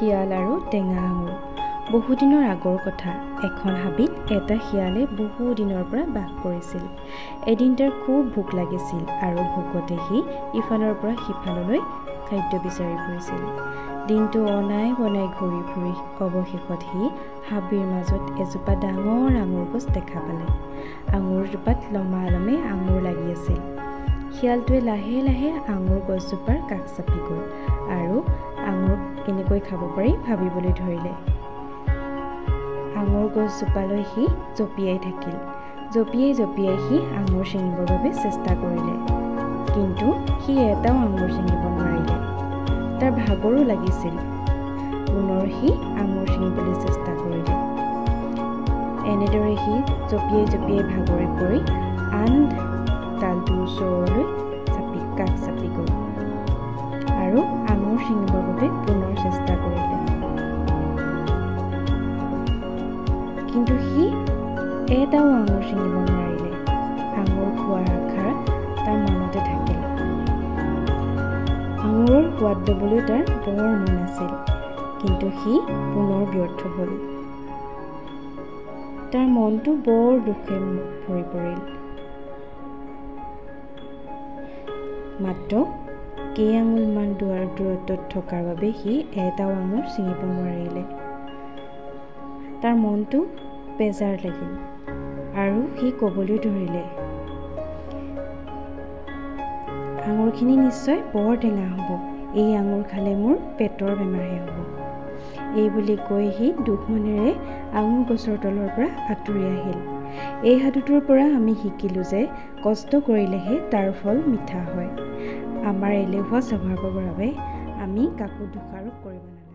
শিয়াল আৰু টেঙা আঙুৰ। বহুদিনৰ আগৰ কথা। এখন হাবিত এটা শিয়ালে বহু দিনৰ পৰা বাস কৰিছিল। এদিন তাৰ খুব ভোক লাগিছিল আৰু ভোকতে সি ইফালৰ পৰা সিফাললৈ খাদ্য বিচাৰি ফুৰিছিল। দিনটো অনাই বনাই ঘূৰি ফুৰি অৱশেষত সি হাবিৰ মাজত এজোপা ডাঙৰ আঙুৰ গছ দেখা পালে। আঙুৰজোপাত লমালমে আঙুৰ লাগি আছিল। শিয়ালটোৱে লাহে লাহে আঙুৰ গছজোপাৰ কাষ চাপি গ'ল আৰু আঙুৰ কেনেকৈ খাব পাৰি ভাবিবলৈ ধৰিলে। আঙুৰ গছজোপালৈ সি জঁপিয়াই থাকিল। জঁপিয়াই জঁপিয়াই সি আঙুৰ ছিঙিবৰ বাবে চেষ্টা কৰিলে, কিন্তু সি এটাও আঙুৰ ছিঙিব নোৱাৰিলে। তাৰ ভাগৰো লাগিছিল। পুনৰ সি আঙুৰ ছিঙিবলৈ চেষ্টা কৰিলে। এনেদৰে সি জঁপিয়াই জঁপিয়াই ভাগৰি পৰি আন ডালটোৰ ওচৰলৈ কাষ চাপি গ'ল আৰু আঙুৰ ছিঙিবৰ বাবে পুনৰ চেষ্টা কৰিলে, কিন্তু সি এটাও আঙুৰ ছিঙিব নোৱাৰিলে। আঙুৰ খোৱাৰ আশা তাৰ মনতে থাকিল। আঙুৰৰ সোৱাদ ল'বলৈ তাৰ বৰ মন আছিল, কিন্তু সি পুনৰ ব্যৰ্থ হ'ল। তাৰ মনটো বৰ দুখে ভৰি পৰিল। মাত্ৰ কেইআঙুলমান দূৰত্বত থকাৰ বাবে সি এটাও আঙুৰ ছিঙিব নোৱাৰিলে। তাৰ মনটো বেজাৰ লাগিল আৰু সি ক'বলৈ ধৰিলে, আঙুৰখিনি নিশ্চয় বৰ টেঙা হ'ব। এই আঙুৰ খালে মোৰ পেটৰ বেমাৰহে হ'ব। এই বুলি কৈ সি দুখ মনেৰে আঙুৰ গছৰ তলৰ পৰা আঁতৰি আহিল। এই সাধুটোৰ পৰা আমি শিকিলোঁ যে কষ্ট কৰিলেহে তাৰ ফল মিঠা হয়। আমাৰ এলেহুৱা স্বভাৱৰ বাবে আমি কাকো দোষাৰোপ কৰিব নালাগে।